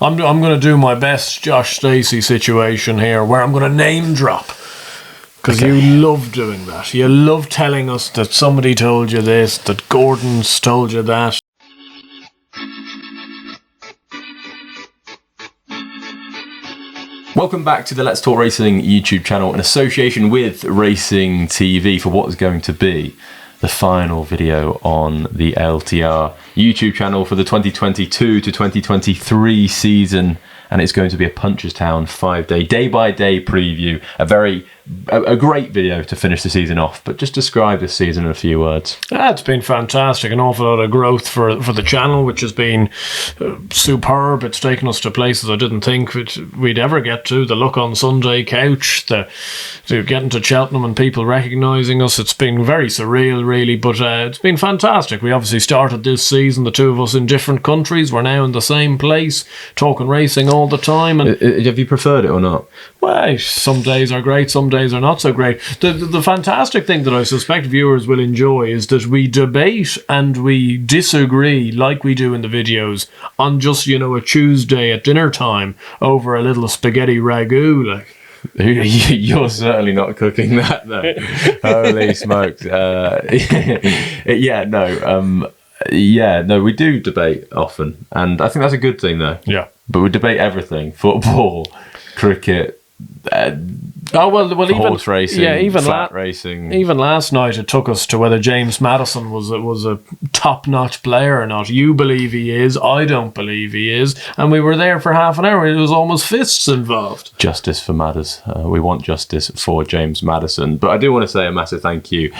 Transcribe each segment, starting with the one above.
I'm going to do my best Josh Stacey situation here, where I'm going to name drop. Because you love doing that. You love telling us that somebody told you this, that Gordon's told you that. Welcome back to the Let's Talk Racing YouTube channel in association with Racing TV for what is going to be the final video on the LTR YouTube channel for the 2022 to 2023 season, and it's going to be a Punchestown 5-day, day-by-day preview. A great video to finish the season off, but just describe this season in a few words. It's been fantastic, an awful lot of growth for the channel, which has been superb. It's taken us to places I didn't think we'd ever get to. The Look on Sunday couch, the getting to Cheltenham and people recognising us. It's been very surreal, really, but it's been fantastic. We obviously started this season, the two of us in different countries. We're now in the same place, talking racing all the time. And have you preferred it or not? Well, some days are great, some days are not so great. The fantastic thing that I suspect viewers will enjoy is that we debate and we disagree, like we do in the videos, on just, a Tuesday at dinner time over a little spaghetti ragu. You're certainly not cooking that, though. Holy smokes. We do debate often, and I think that's a good thing, though. Yeah. But we debate everything: football, cricket, horse racing, flat racing. Even last night, it took us to whether James Maddison was a top-notch player or not. You believe he is, I don't believe he is, and we were there for half an hour. It was almost fists involved. Justice for Madders. We want justice for James Maddison. But I do want to say a massive thank you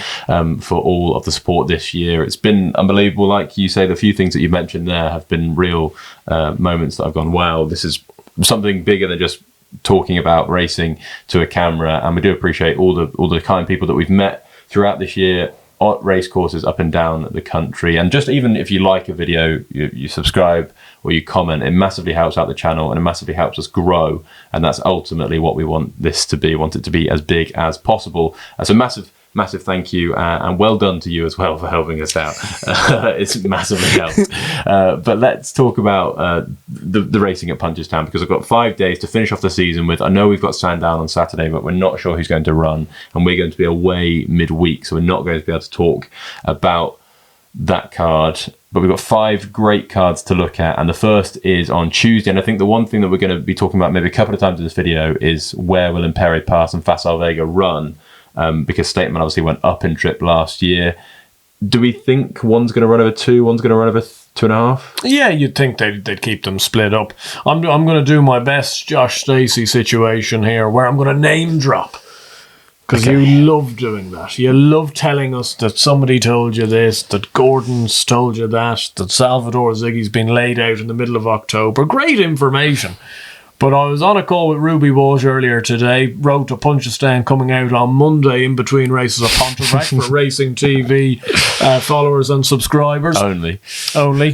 for all of the support this year. It's been unbelievable. Like you say, the few things that you mentioned there have been real moments that I've gone, wow, this is something bigger than just talking about racing to a camera. And we do appreciate all the kind people that we've met throughout this year at race courses up and down the country. And just even if you like a video, you subscribe or you comment, it massively helps out the channel and it massively helps us grow. And that's ultimately what we want this to be. We want it to be as big as possible. So massive thank you, and well done to you as well for helping us out. It's massively helped. But let's talk about the racing at Punchestown, because I've got 5 days to finish off the season with. I know we've got Sandown on Saturday, but we're not sure who's going to run, and we're going to be away midweek, so we're not going to be able to talk about that card. But we've got 5 great cards to look at, and the first is on Tuesday. And I think the one thing that we're going to be talking about maybe a couple of times in this video is where will Impere Pass and Facile Vega run, because Statement obviously went up in trip last year. Do we think one's going to run over 2, one's going to run over 2.5? Yeah, you'd think they'd keep them split up. I'm going to do my best Josh Stacey situation here, where I'm going to name drop. Because you love doing that. You love telling us that somebody told you this, that Gordon's told you that Salvador Ziggy's been laid out in the middle of October. Great information. But I was on a call with Ruby Walsh earlier today, wrote to Punchestown coming out on Monday in between races of Pontefract for Racing TV followers and subscribers. Only,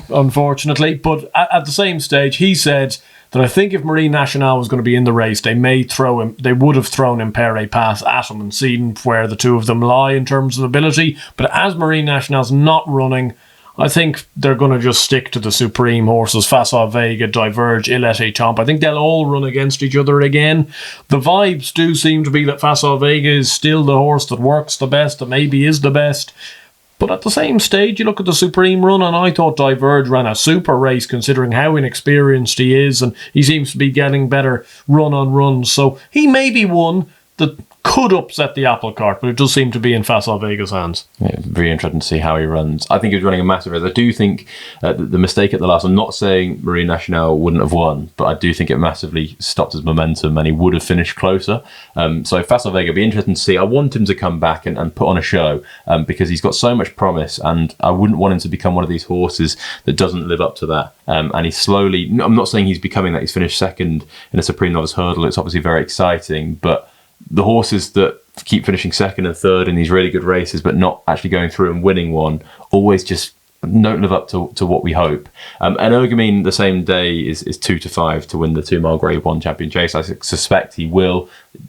unfortunately. But at the same stage, he said that I think if Marine Nationale was going to be in the race, they would have thrown Impere Pass at him and seen where the two of them lie in terms of ability. But as Marine Nationale's not running, I think they're going to just stick to the supreme horses, Facile Vega, Diverge, Illet et Tomp. I think they'll all run against each other again. The vibes do seem to be that Facile Vega is still the horse that works the best, that maybe is the best. But at the same stage, you look at the supreme run, and I thought Diverge ran a super race considering how inexperienced he is, and he seems to be getting better run on runs. So he may be one that could upset the apple cart, but it does seem to be in Facile Vega's hands. Yeah, very interesting to see how he runs. I think he was running a massive race. I do think the mistake at the last, I'm not saying Marine Nationale wouldn't have won, but I do think it massively stopped his momentum and he would have finished closer. So Facile Vega, be interesting to see. I want him to come back and put on a show because he's got so much promise, and I wouldn't want him to become one of these horses that doesn't live up to that. And he's slowly, I'm not saying he's becoming that. He's finished second in a Supreme Novice Hurdle. It's obviously very exciting, but the horses that keep finishing second and third in these really good races but not actually going through and winning one always just don't live up to what we hope. And Ergamine the same day is 2-5 to win the 2 mile Grade 1 champion chase. I suspect he will.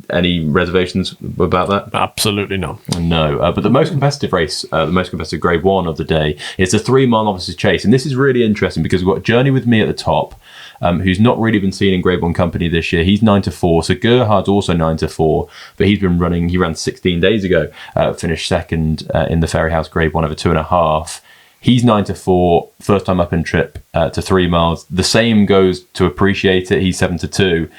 Any reservations about that? Absolutely no. No. But the most competitive race, the most competitive Grade 1 of the day is the 3 mile novices chase. And this is really interesting because we've got Journey with Me at the top. who's not really been seen in Grade 1 company this year. He's 9-4. So Gerhard's also 9-4, but he's been running, he ran 16 days ago, finished second in the Ferryhouse Grade 1 over 2.5. He's 9-4, first time up in trip to 3 miles. The same goes to Appreciate It. He's 7-2.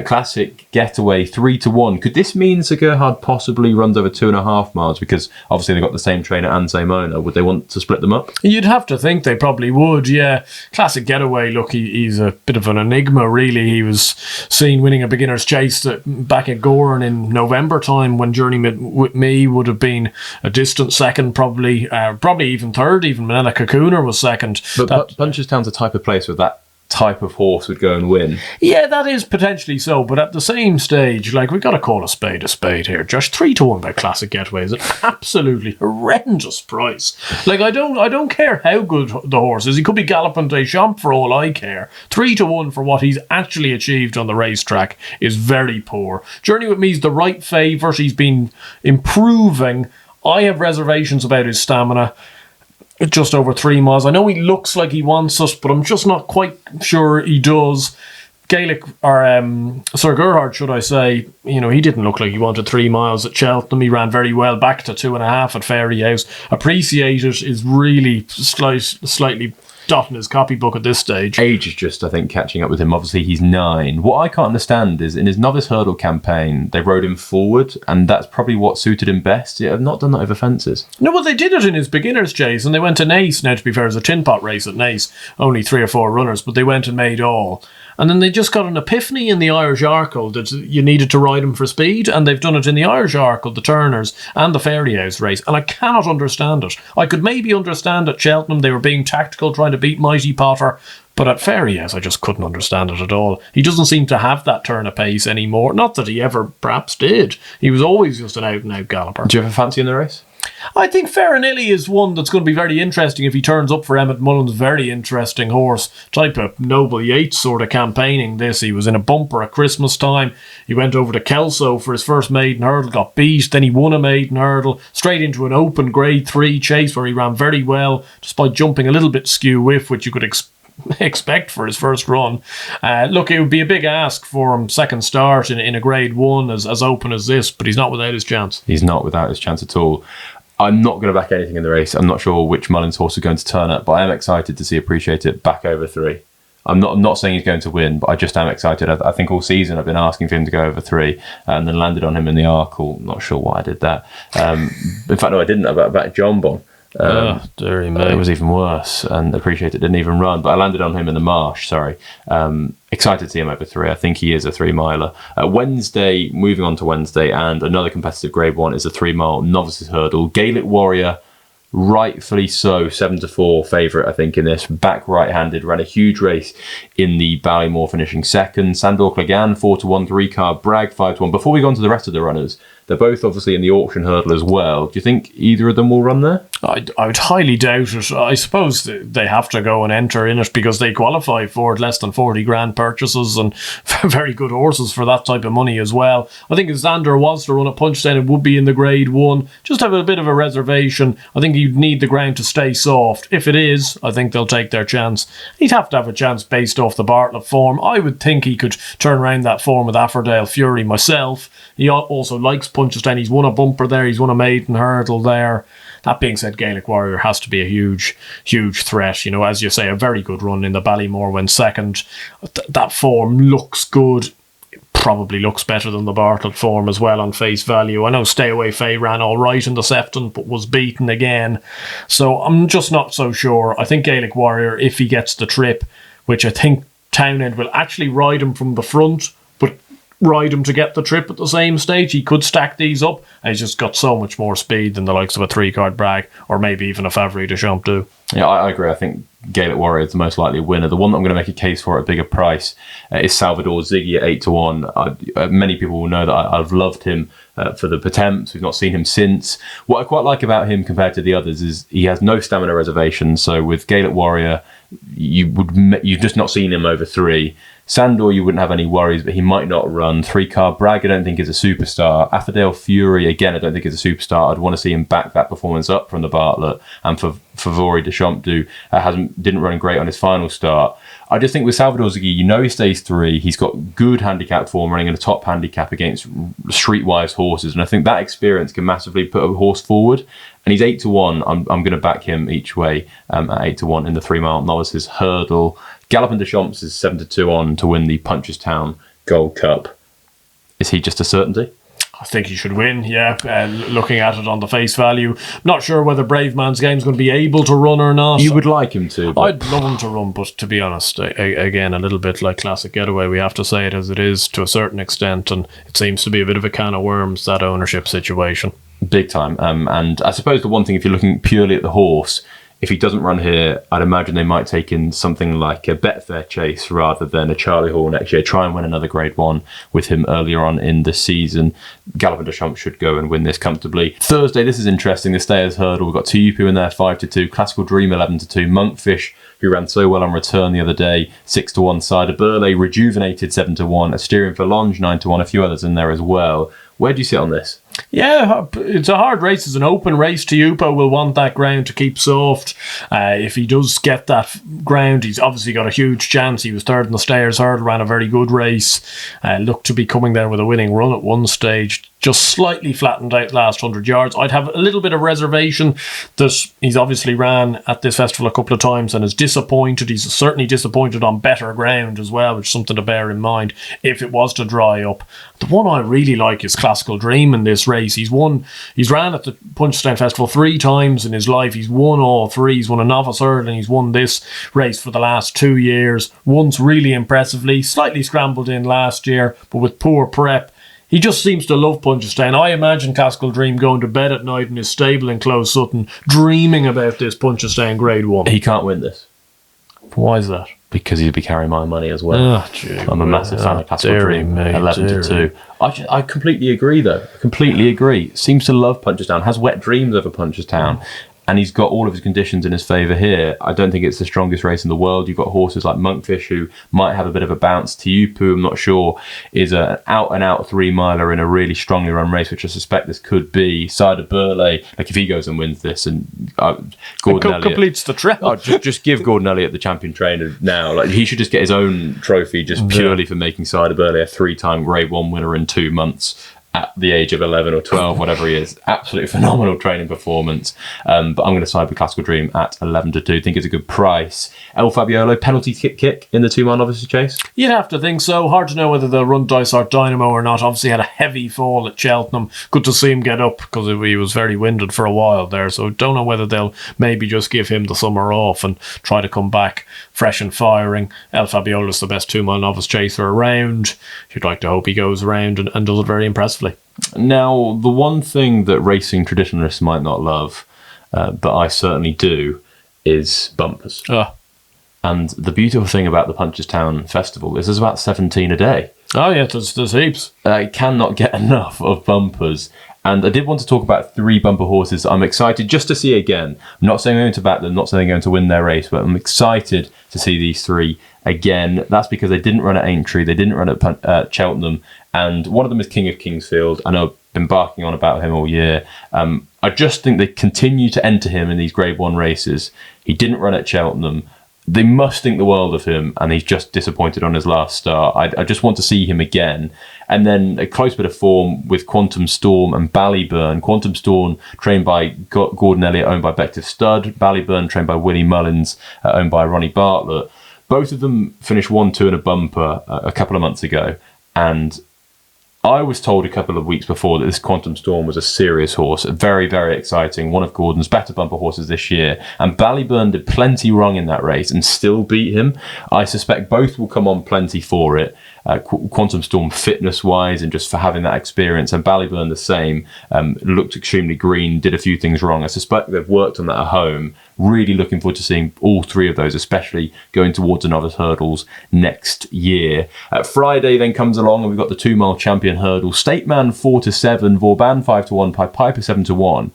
Classic Getaway 3-1. Could this mean Sir Gerhard possibly runs over 2.5 miles? Because obviously they've got the same trainer and same owner. Would they want to split them up? You'd have to think they probably would, yeah. Classic Getaway, look, he's a bit of an enigma, really. He was seen winning a beginner's chase back at Goran in November time when Journey with Me would have been a distant second, probably even third. Even Manila Kakuna was second. But Punchestown's a type of place where that type of horse would go and win. Yeah, that is potentially so, but at the same stage, like, we've got to call a spade here. Josh, 3-1 by Classic Getaway is an absolutely horrendous price. Like, I don't care how good the horse is. He could be Galloping Deschamps for all I care. 3-1 for what he's actually achieved on the racetrack is very poor. Journey with Me's the right favourite. He's been improving. I have reservations about his stamina. Just over 3 miles. I know he looks like he wants us, but I'm just not quite sure he does. Gaelic, or Sir Gerhard, should I say, he didn't look like he wanted 3 miles at Cheltenham. He ran very well back to 2.5 at Ferryhouse. Appreciate It is really slightly dotting his copybook at this stage. Age is just, I think, catching up with him. Obviously, he's 9. What I can't understand is in his novice hurdle campaign, they rode him forward, and that's probably what suited him best. They have not done that over fences. No, well, they did it in his beginner's chase, and they went to Naas. Now, to be fair, it was a tin pot race at Naas, only 3 or 4 runners, but they went and made all. And then they just got an epiphany in the Irish Arkle that you needed to ride him for speed, and they've done it in the Irish Arkle, the Turners, and the Ferryhouse race, and I cannot understand it. I could maybe understand at Cheltenham they were being tactical, trying to beat Mighty Potter, but at Ferryhouse I just couldn't understand it at all. He doesn't seem to have that turn of pace anymore. Not that he ever perhaps did. He was always just an out-and-out galloper. Do you have a fancy in the race? I think Farinelli is one that's going to be very interesting if he turns up for Emmett Mullen's very interesting horse. Type of Noble Yates sort of campaigning this. He was in a bumper at Christmas time. He went over to Kelso for his first maiden hurdle, got beat. Then he won a maiden hurdle, straight into an open Grade 3 chase where he ran very well, despite jumping a little bit skew whiff, which you could expect for his first run. Look, it would be a big ask for him, second start in a Grade 1 as open as this, but he's not without his chance. He's not without his chance at all. I'm not going to back anything in the race. I'm not sure which Mullins horse is going to turn up, but I am excited to see Appreciate It back over 3. I'm not saying he's going to win, but I just am excited. I think all season I've been asking for him to go over 3 and then landed on him in the Arkle. Not sure why I did that. In fact, no, I didn't. About John Bon. It was even worse, and Appreciate It didn't even run, but I landed on him in the Marsh. Sorry. Excited to see him over 3. I think he is a 3-miler. Wednesday, moving on to Wednesday, and another competitive Grade 1 is a 3-mile novices hurdle. Gaelic Warrior, rightfully so, 7-4 favourite, I think, in this. Back right-handed, ran a huge race in the Ballymore, finishing second. Sandor Clegane, 4-1, 3-car Bragg, 5-1. Before we go on to the rest of the runners, they're both obviously in the auction hurdle as well. Do you think either of them will run there? I would highly doubt it. I suppose they have to go and enter in it because they qualify for it, less than 40 grand purchases and very good horses for that type of money as well. I think if Xander was to run at Punchestown, it would be in the Grade 1. Just have a bit of a reservation. I think you'd need the ground to stay soft. If it is, I think they'll take their chance. He'd have to have a chance based off the Bartlett form. I would think he could turn around that form with Affordale Fury myself. He also likes Punchestown. He's won a bumper there. He's won a maiden hurdle there. That being said, Gaelic Warrior has to be a huge threat. As you say, a very good run in the Ballymore when second. That form looks good. It probably looks better than the Bartlett form as well on face value. I know Stay Away Faye ran all right in the Sefton, but was beaten again. So I'm just not so sure. I think Gaelic Warrior, if he gets the trip, which I think Townend will actually ride him from the front, but ride him to get the trip at the same stage. He could stack these up, and he's just got so much more speed than the likes of a 3-card Bragg or maybe even a Favre de Champ do. Yeah, I agree. I think Gaelic Warrior is the most likely winner. The one that I'm going to make a case for at a bigger price is Salvador Ziggy at 8-1. Many people will know that I've loved him for the Potemps. We've not seen him since. What I quite like about him compared to the others is he has no stamina reservations. So with Gaelic Warrior, you've just not seen him over 3. Sandor, you wouldn't have any worries, but he might not run. 3-car Bragg, I don't think is a superstar. Affordale Fury, again, I don't think is a superstar. I'd want to see him back that performance up from the Bartlett. And for Favori Deschamps didn't run great on his final start. I just think with Salvador Zagui, he stays 3. He's got good handicap form, running in a top handicap against streetwise horses, and I think that experience can massively put a horse forward. And he's 8-1. I'm going to back him each way at 8-1 in the 3-mile novices hurdle. Galopin Des Champs is 7-2 on to win the Punchestown Gold Cup. Is he just a certainty? I think he should win, yeah. Looking at it on the face value, not sure whether Brave Man's Game is going to be able to run or not. You would like him to. But I'd love him to run, but to be honest, again, a little bit like Classic Getaway, we have to say it as it is to a certain extent, and it seems to be a bit of a can of worms, that ownership situation. Big time. And I suppose the one thing, if you're looking purely at the horse, if he doesn't run here, I'd imagine they might take in something like a Betfair Chase rather than a Charlie Hall next year. Try and win another Grade 1 with him earlier on in the season. Galopin Des Champs should go and win this comfortably. Thursday, this is interesting. The Stayers Hurdle. We've got Tuipu in there, 5-2. Classical Dream, 11-2. Monkfish, who ran so well on return the other day, 6-1. Cider Burley, Rejuvenated, 7-1. Asterion Forlonge, 9-1. A few others in there as well. Where do you sit on this? Yeah, it's a hard race. It's an open race. Tuipu will want that ground to keep soft. If he does get that ground, he's obviously got a huge chance. He was 3rd in the Stayers Hurdle, ran a very good race. Looked to be coming there with a winning run at one stage. Just slightly flattened out last 100 yards. I'd have a little bit of reservation that he's obviously ran at this festival a couple of times and is disappointed. He's certainly disappointed on better ground as well, which is something to bear in mind if it was to dry up. The one I really like is Classical Dream in this race. He's ran at the Punchestown Festival 3 times in his life. He's won all 3. He's won a novice hurdle and he's won this race for the last 2 years. Once really impressively, slightly scrambled in last year, but with poor prep. He just seems to love Punchestown. I imagine Classical Dream going to bed at night in his stable in Close Sutton, dreaming about this Punchestown Grade 1. He can't win this. Why is that? Because he'd be carrying my money as well. I'm a massive fan of Classical Dream, 11-2. I completely agree, though. I completely agree. Seems to love Punchestown, has wet dreams over Punchestown. And he's got all of his conditions in his favour here. I don't think it's the strongest race in the world. You've got horses like Monkfish, who might have a bit of a bounce. Tuipu, I'm not sure, is an out-and-out 3-miler in a really strongly run race, which I suspect this could be. Cider Burley, like if he goes and wins this, and Gordon Elliott completes the trip. Just give Gordon Elliott the champion trainer now. Like he should just get his own trophy just purely for making Cider Burley a 3-time Grade 1 winner in 2 months. At the age of 11 or 12, whatever he is. Absolutely phenomenal training performance. But I'm going to side with Classical Dream at 11-2. Think it's a good price. El Fabiolo, penalty kick in the 2-mile novices chase? You'd have to think so. Hard to know whether they'll run Dysart Dynamo or not. Obviously had a heavy fall at Cheltenham. Good to see him get up because he was very winded for a while there. So don't know whether they'll maybe just give him the summer off and try to come back fresh and firing. El Fabiolo's the best 2-mile novice chaser around. You'd like to hope he goes around and does it very impressively. Now, the one thing that racing traditionalists might not love, but I certainly do, is bumpers. And the beautiful thing about the Punchestown Festival is there's about 17 a day. Oh yeah, there's heaps. I cannot get enough of bumpers. And I did want to talk about 3 bumper horses that I'm excited just to see again. I'm not saying I'm going to back them, not saying they're going to win their race, but I'm excited to see these 3 again. That's because they didn't run at Aintree, they didn't run at Cheltenham, and one of them is King of Kingsfield. I know I've been barking on about him all year. I just think they continue to enter him in these Grade 1 races. He didn't run at Cheltenham. They must think the world of him, and he's just disappointed on his last start. I just want to see him again. And then a close bit of form with Quantum Storm and Ballyburn. Quantum Storm trained by Gordon Elliott, owned by Bective Stud. Ballyburn trained by Willie Mullins, owned by Ronnie Bartlett. Both of them finished 1-2 in a bumper a couple of months ago. And I was told a couple of weeks before that this Quantum Storm was a serious horse, very, very exciting, one of Gordon's better bumper horses this year. And Ballyburn did plenty wrong in that race and still beat him. I suspect both will come on plenty for it. Quantum Storm fitness-wise and just for having that experience, and Ballyburn the same, looked extremely green, did a few things wrong. I suspect they've worked on that at home. Really looking forward to seeing all 3 of those, especially going towards the novice hurdles next year. Friday then comes along and we've got the 2-mile champion hurdle. Stateman 4-7, Vauban 5-1, Pied Piper 7-1.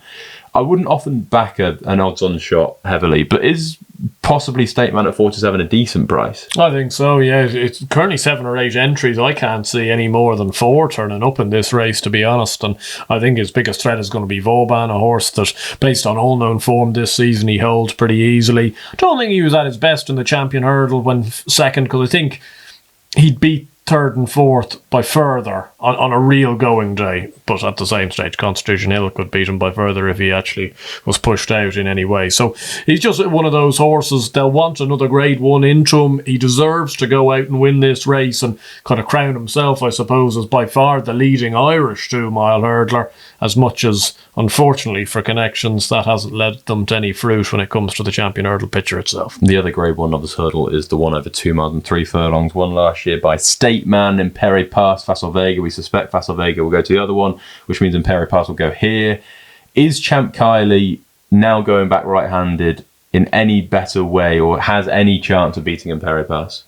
I wouldn't often back an odds-on shot heavily, but is possibly State Man at 4-7 a decent price? I think so, yeah. It's currently 7 or 8 entries. I can't see any more than 4 turning up in this race, to be honest. And I think his biggest threat is going to be Vauban, a horse that, based on all-known form this season, he holds pretty easily. I don't think he was at his best in the Champion Hurdle when second, because I think he'd beat third and fourth by further on a real going day, but at the same stage Constitution Hill could beat him by further if he actually was pushed out in any way. So he's just one of those horses. They'll want another grade 1 into him. He deserves to go out and win this race and kind of crown himself, I suppose, as by far the leading Irish 2-mile hurdler, as much as, unfortunately for connections, that hasn't led them to any fruit when it comes to the Champion Hurdle picture itself. The other grade 1 novice hurdle is the one over 2 miles and 3 furlongs, won last year by State Man in Perry Pass, Facile Vega. We suspect Facile Vega will go to the other one, which means in Perry Pass will go here. Is Champ Kylie now going back right-handed in any better way, or has any chance of beating in Perry Pass?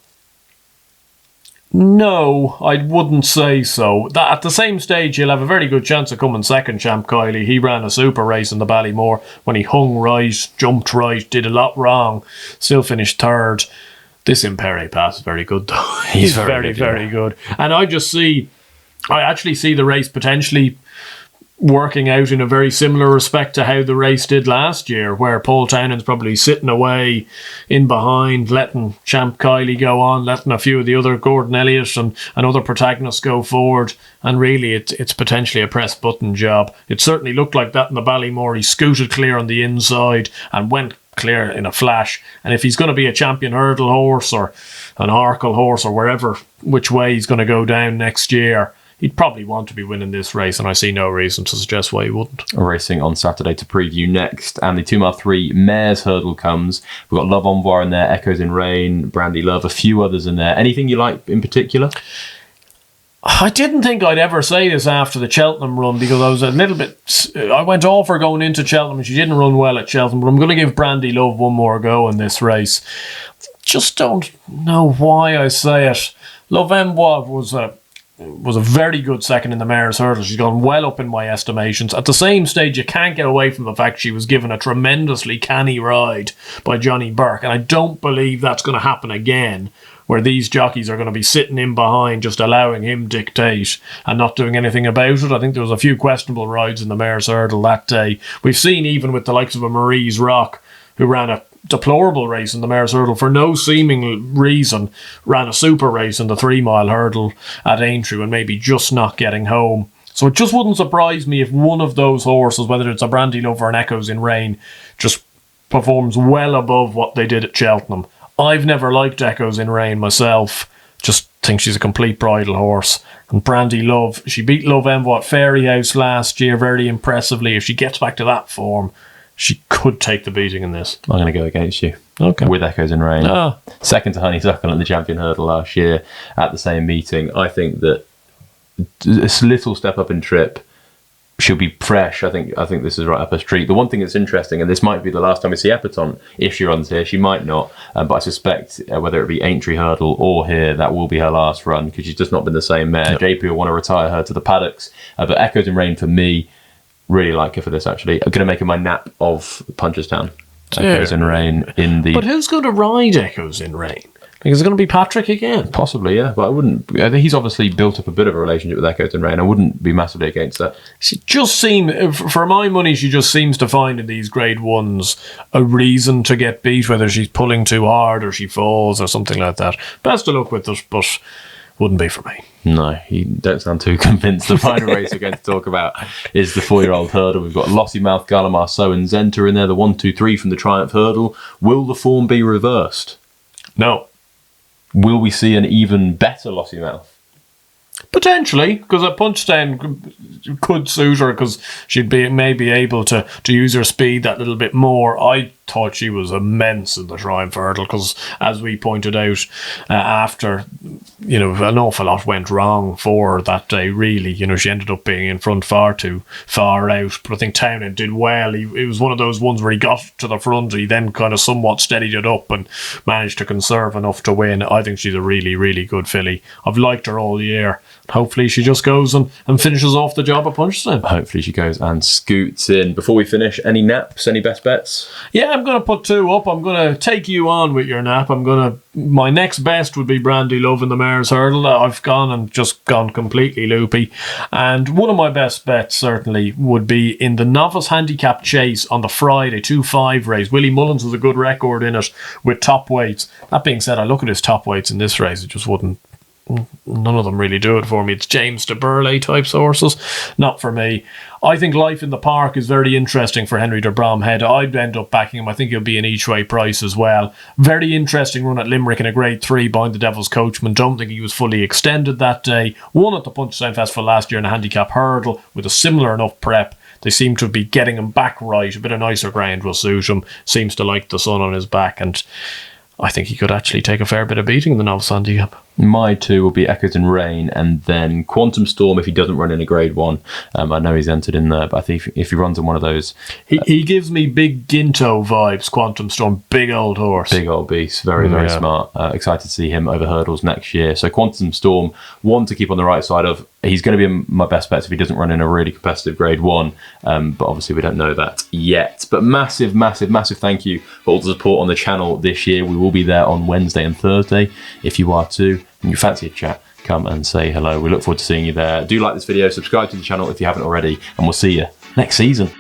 No, I wouldn't say so. That at the same stage, he'll have a very good chance of coming second, Champ Kylie. He ran a super race in the Ballymore when he hung right, jumped right, did a lot wrong, still finished third. This Imperi Pass is very good, though. He's very good. And I actually see the race potentially working out in a very similar respect to how the race did last year, where Paul Townend's probably sitting away in behind, letting Champ Kylie go on, letting a few of the other Gordon Elliott and other protagonists go forward, and really it's potentially a press button job. It certainly looked like that in the Ballymore. He scooted clear on the inside and went clear in a flash, and if he's going to be a Champion Hurdle horse or an Arkle horse or wherever, which way he's going to go down next year, he'd probably want to be winning this race, and I see no reason to suggest why he wouldn't. Racing on Saturday to preview next, and the 2 mile 3 Mares Hurdle comes. We've got Love Envoy in there, Echoes in Rain, Brandy Love, a few others in there. Anything you like in particular? I didn't think I'd ever say this after the Cheltenham run, because I was a little bit... I went off her going into Cheltenham and she didn't run well at Cheltenham, but I'm going to give Brandy Love one more go in this race. Just don't know why I say it. Love Envoy was a very good second in the Mares Hurdle. She's gone well up in my estimations. At the same stage, you can't get away from the fact she was given a tremendously canny ride by Johnny Burke, and I don't believe that's going to happen again, where these jockeys are going to be sitting in behind, just allowing him dictate and not doing anything about it. I think there was a few questionable rides in the Mares Hurdle that day. We've seen even with the likes of a Marie's Rock, who ran a deplorable race in the Mares Hurdle for no seeming reason, ran a super race in the 3 mile hurdle at Aintree and maybe just not getting home. So it just wouldn't surprise me if one of those horses, whether it's a Brandy Love or an Echoes in Rain, just performs well above what they did at Cheltenham. I've never liked Echoes in Rain myself. Just think she's a complete bridle horse. And Brandy Love, she beat Love Envoy at Fairyhouse last year very impressively. If she gets back to that form, she could take the beating in this. I'm going to go against you. Okay. With Echoes in Rain. Second to Honeysuckle in the Champion Hurdle last year at the same meeting. I think that a little step up in trip, she'll be fresh. I think this is right up her street. The one thing that's interesting, and this might be the last time we see Epperton, if she runs here, she might not, but I suspect whether it be Aintree Hurdle or here, that will be her last run, because she's just not been the same mare. Yep. JP will want to retire her to the paddocks, but Echoes in Rain for me, really like her for this actually. I'm going to make her my nap of Punchestown. Echoes in Rain in the... But who's going to ride Echoes in Rain? Is it going to be Patrick again? Possibly, yeah. But I think he's obviously built up a bit of a relationship with Echoes in Rain. I wouldn't be massively against that. She just seems, for my money, she just seems to find in these grade ones a reason to get beat, whether she's pulling too hard or she falls or something like that. Best of luck with it, but wouldn't be for me. No, you don't sound too convinced. The final race we're going to talk about is the 4-year-old hurdle. We've got Lossiemouth, Gallimar, and Zenta in there, the 1, 2, 3 from the Triumph Hurdle. Will the form be reversed? No. Will we see an even better Lossiemouth? Potentially, because a Punchestown could suit her, because she'd be maybe able to use her speed that little bit more. I thought she was immense in the Triumph Hurdle, because as we pointed out after, you know, an awful lot went wrong for her that day, really. You know, she ended up being in front far too far out, but I think Townend did well. It was one of those ones where he got to the front, he then kind of somewhat steadied it up and managed to conserve enough to win. I think she's a really, really good filly. I've liked her all year. Hopefully she just goes and finishes off the job at Punchestown. Hopefully she goes and scoots in. Before we finish, any naps, any best bets? Yeah, I'm going to put 2 up. I'm going to take you on with your nap. My next best would be Brandy Love in the Mare's Hurdle. I've gone completely loopy. And one of my best bets certainly would be in the Novice Handicap Chase on the Friday 2-5 race. Willie Mullins has a good record in it with top weights. That being said, I look at his top weights in this race, it just wouldn't. None of them really do it for me. It's James de Burley types horses. Not for me. I think Life in the Park is very interesting for Henry de Bromhead. I'd end up backing him. I think he'll be an each way price as well. Very interesting run at Limerick in a grade 3 behind the Devil's Coachman. Don't think he was fully extended that day. Won at the Punchestown Festival last year in a handicap hurdle with a similar enough prep. They seem to be getting him back right. A bit of nicer ground will suit him. Seems to like the sun on his back, and I think he could actually take a fair bit of beating in the Novice Handicap. My 2 will be Echoes and Rain, and then Quantum Storm if he doesn't run in a grade 1. I know he's entered in there, but I think if he runs in one of those... He gives me big Ginto vibes, Quantum Storm. Big old horse. Big old beast. Very, very smart. Excited to see him over hurdles next year. So Quantum Storm, one to keep on the right side of. He's going to be my best bet if he doesn't run in a really competitive grade 1. But obviously we don't know that yet. But massive, massive, massive thank you for all the support on the channel this year. We will be there on Wednesday and Thursday. If you are too, and you fancy a chat, come and say hello. We look forward to seeing you there. Do like this video, subscribe to the channel if you haven't already, and we'll see you next season.